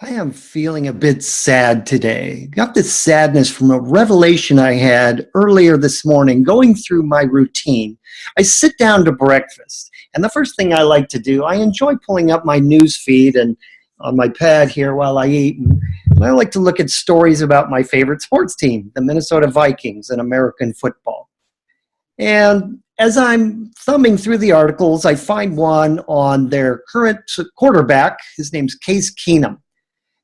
I am feeling a bit sad today. Got this sadness from a revelation I had earlier this morning going through my routine. I sit down to breakfast, and the first thing I like to do, I enjoy pulling up my news feed and on my pad here while I eat. And I like to look at stories about my favorite sports team, the Minnesota Vikings in American football. And as I'm thumbing through the articles, I find one on their current quarterback. His name's Case Keenum.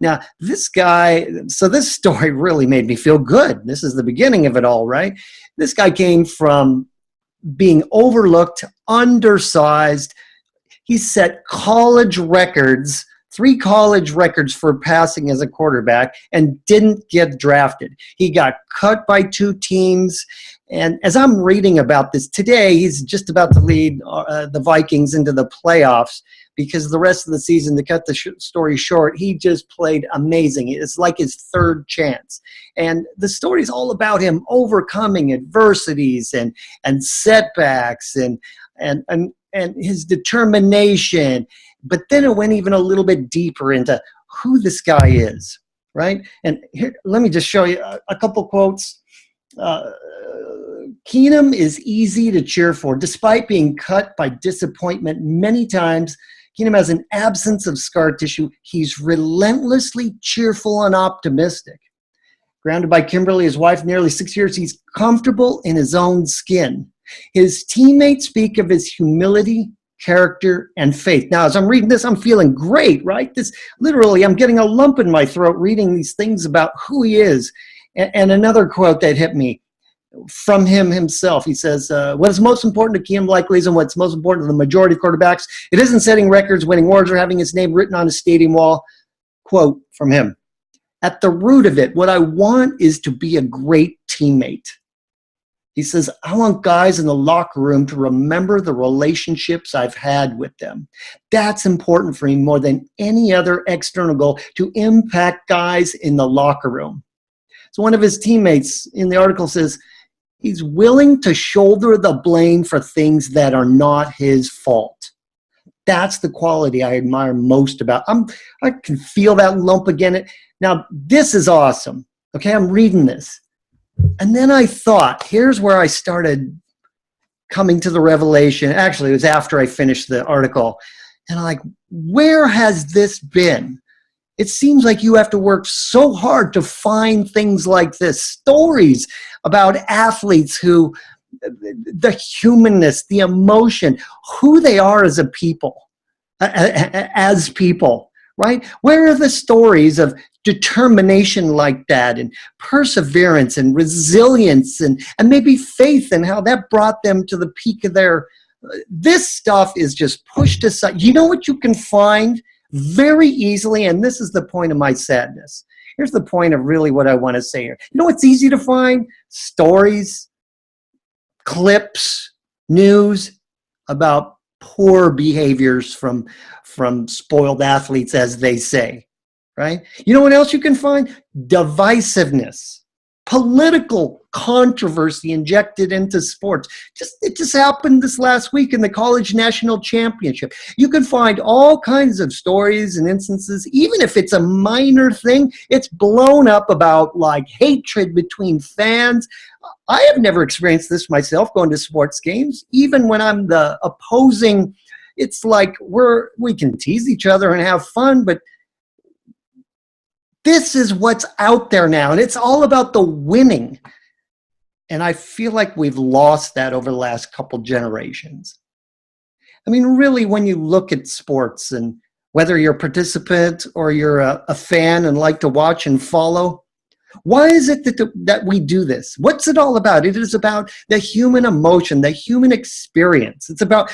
Now, this guy, so this story really made me feel good. This is the beginning of it all, right? This guy came from being overlooked, undersized. He set college records, 3 college records for passing as a quarterback, and didn't get drafted. He got cut by 2 teams. And as I'm reading about this today, he's just about to lead the Vikings into the playoffs because the rest of the season, to cut the story short, he just played amazing. It's like his third chance. And the story is all about him overcoming adversities and setbacks and his determination. But then it went even a little bit deeper into who this guy is, right? And here, let me just show you a couple quotes. Keenum is easy to cheer for. Despite being cut by disappointment many times, Keenum has an absence of scar tissue. He's relentlessly cheerful and optimistic. Grounded by Kimberly, his wife, nearly 6 years, he's comfortable in his own skin. His teammates speak of his humility, character, and faith. Now, as I'm reading this, I'm feeling great, right? This literally, I'm getting a lump in my throat reading these things about who he is. And another quote that hit me from him himself. He says, what is most important to Keenum likely isn't what's most important to the majority of quarterbacks. It isn't setting records, winning awards, or having his name written on a stadium wall. Quote from him. At the root of it, what I want is to be a great teammate. He says, I want guys in the locker room to remember the relationships I've had with them. That's important for me more than any other external goal, to impact guys in the locker room. So one of his teammates in the article says, he's willing to shoulder the blame for things that are not his fault. That's the quality I admire most about. I can feel that lump again. Now, this is awesome. Okay, I'm reading this. And then I thought, here's where I started coming to the revelation. Actually, it was after I finished the article. And I'm like, where has this been? It seems like you have to work so hard to find things like this, stories about athletes who, the humanness, the emotion, who they are as a people, right? Where are the stories of determination like that, and perseverance and resilience and maybe faith, and how that brought them to the peak of their, this stuff is just pushed aside. You know what you can find very easily, and this is the point of my sadness. Here's the point of really what I want to say here. You know what's easy to find? Stories, clips, news about poor behaviors from spoiled athletes, as they say, right? You know what else you can find? Divisiveness, political controversy injected into sports. It just happened this last week in the college national championship. You can find all kinds of stories and instances, even if it's a minor thing, it's blown up about like hatred between fans. I have never experienced this myself going to sports games. Even when I'm the opposing, it's like we can tease each other and have fun, but this is what's out there now, and it's all about the winning. And I feel like we've lost that over the last couple generations. I mean, really, when you look at sports, and whether you're a participant or you're a fan and like to watch and follow, why is it that we do this? What's it all about? It is about the human emotion, the human experience. It's about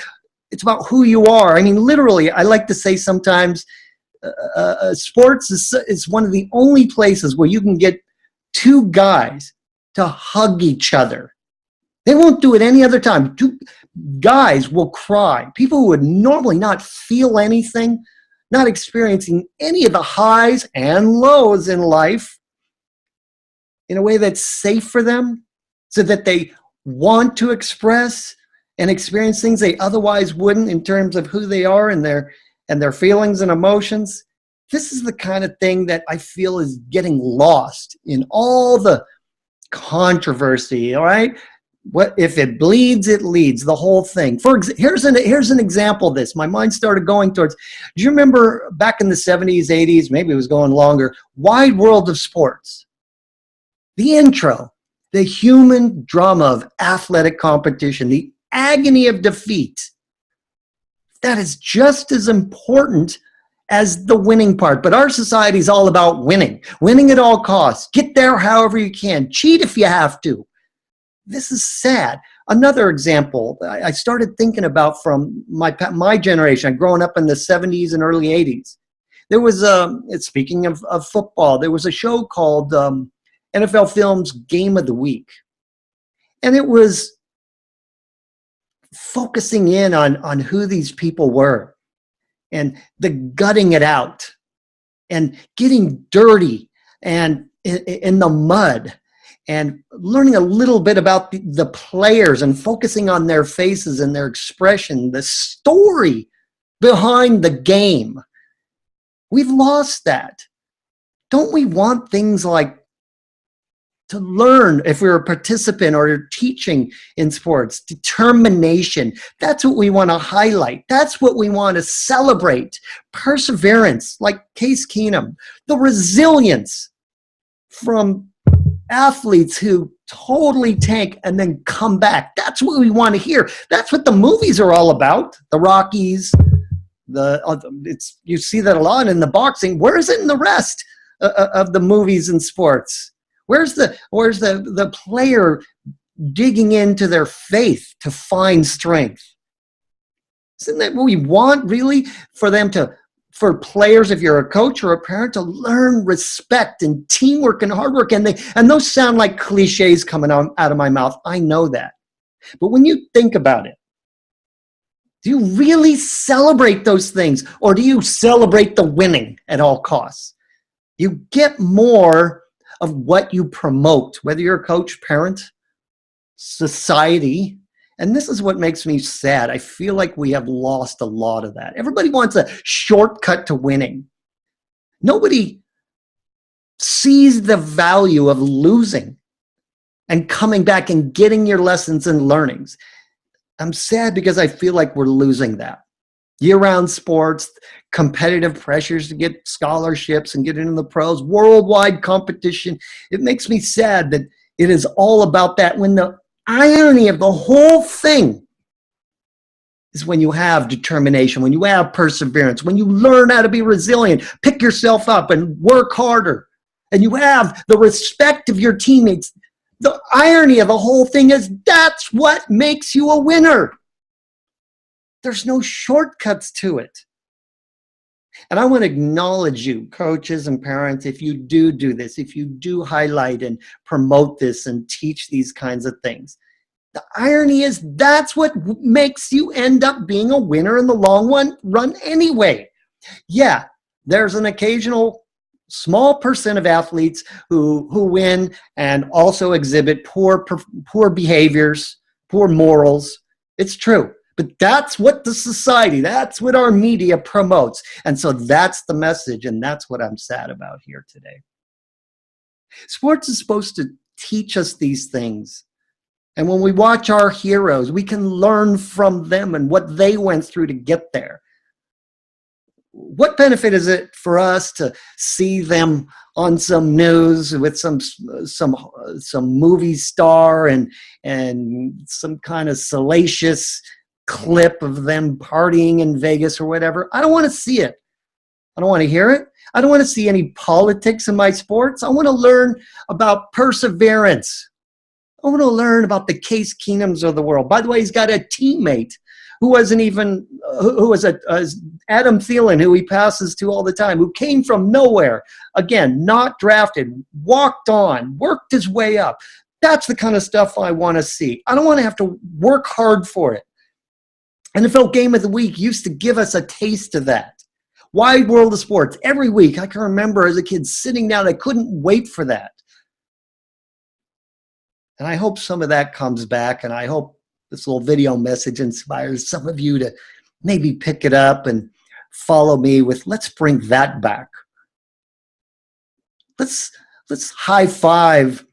who you are. I mean, literally, I like to say sometimes, sports is one of the only places where you can get 2 guys to hug each other. They won't do it any other time. 2 guys will cry. People who would normally not feel anything, not experiencing any of the highs and lows in life in a way that's safe for them, so that they want to express and experience things they otherwise wouldn't in terms of who they are and their feelings and emotions. This is the kind of thing that I feel is getting lost in all the controversy, all right? What if it bleeds, it leads, the whole thing. Here's an example of this. My mind started going towards, do you remember back in the 70s, 80s, maybe it was going longer, Wide World of Sports? The intro, the human drama of athletic competition, the agony of defeat. That is just as important as the winning part. But our society is all about winning. Winning at all costs. Get there however you can. Cheat if you have to. This is sad. Another example I started thinking about from my generation. I'd grown up in the 70s and early 80s. There was, speaking of football, there was a show called NFL Films Game of the Week. And it was focusing in on who these people were and the gutting it out and getting dirty and in the mud and learning a little bit about the players and focusing on their faces and their expression, the story behind the game. We've lost that. Don't we want things like to learn, if we're a participant or teaching in sports, determination? That's what we want to highlight. That's what we want to celebrate. Perseverance, like Case Keenum. The resilience from athletes who totally tank and then come back. That's what we want to hear. That's what the movies are all about. The Rockies, you see that a lot in the boxing. Where is it in the rest of the movies and sports? Where's the player digging into their faith to find strength? Isn't that what we want, really? For players, if you're a coach or a parent, to learn respect and teamwork and hard work. And those sound like cliches coming out of my mouth. I know that. But when you think about it, do you really celebrate those things, or do you celebrate the winning at all costs? You get more of what you promote, whether you're a coach, parent, society. And this is what makes me sad. I feel like we have lost a lot of that. Everybody wants a shortcut to winning. Nobody sees the value of losing and coming back and getting your lessons and learnings. I'm sad because I feel like we're losing that. Year-round sports, competitive pressures to get scholarships and get into the pros, worldwide competition. It makes me sad that it is all about that, when the irony of the whole thing is when you have determination, when you have perseverance, when you learn how to be resilient, pick yourself up and work harder, and you have the respect of your teammates. The irony of the whole thing is that's what makes you a winner. There's no shortcuts to it. And I want to acknowledge you, coaches and parents, if you do this, if you do highlight and promote this and teach these kinds of things. The irony is that's what makes you end up being a winner in the long run anyway. Yeah, there's an occasional small percent of athletes who win and also exhibit poor behaviors, poor morals. It's true. But that's what the society, that's what our media promotes. And so that's the message, and that's what I'm sad about here today. Sports is supposed to teach us these things. And when we watch our heroes, we can learn from them and what they went through to get there. What benefit is it for us to see them on some news with some movie star and some kind of salacious clip of them partying in Vegas or whatever? I don't want to see it. I don't want to hear it. I don't want to see any politics in my sports. I want to learn about perseverance. I want to learn about the Case Keenums of the world. By the way, he's got a teammate who was Adam Thielen, who he passes to all the time, who came from nowhere. Again, not drafted, walked on, worked his way up. That's the kind of stuff I want to see. I don't want to have to work hard for it. NFL Game of the Week used to give us a taste of that. Wide World of Sports, every week. I can remember as a kid sitting down, I couldn't wait for that. And I hope some of that comes back, and I hope this little video message inspires some of you to maybe pick it up and follow me with, let's bring that back. let's high five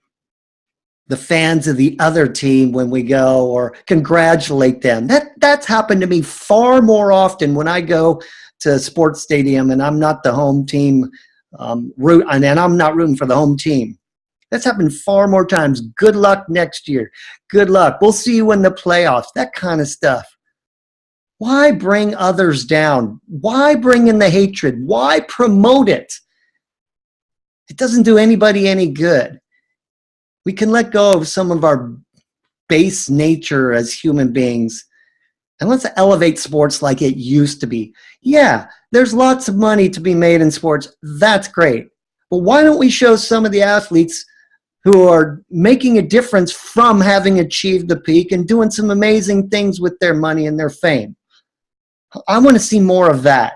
the fans of the other team when we go, or congratulate them. That's happened to me far more often when I go to a sports stadium and I'm not the home team and I'm not rooting for the home team. That's happened far more times. Good luck next year. Good luck. We'll see you in the playoffs. That kind of stuff. Why bring others down? Why bring in the hatred? Why promote it? It doesn't do anybody any good. We can let go of some of our base nature as human beings, and let's elevate sports like it used to be. Yeah, there's lots of money to be made in sports. That's great. But why don't we show some of the athletes who are making a difference from having achieved the peak and doing some amazing things with their money and their fame? I want to see more of that.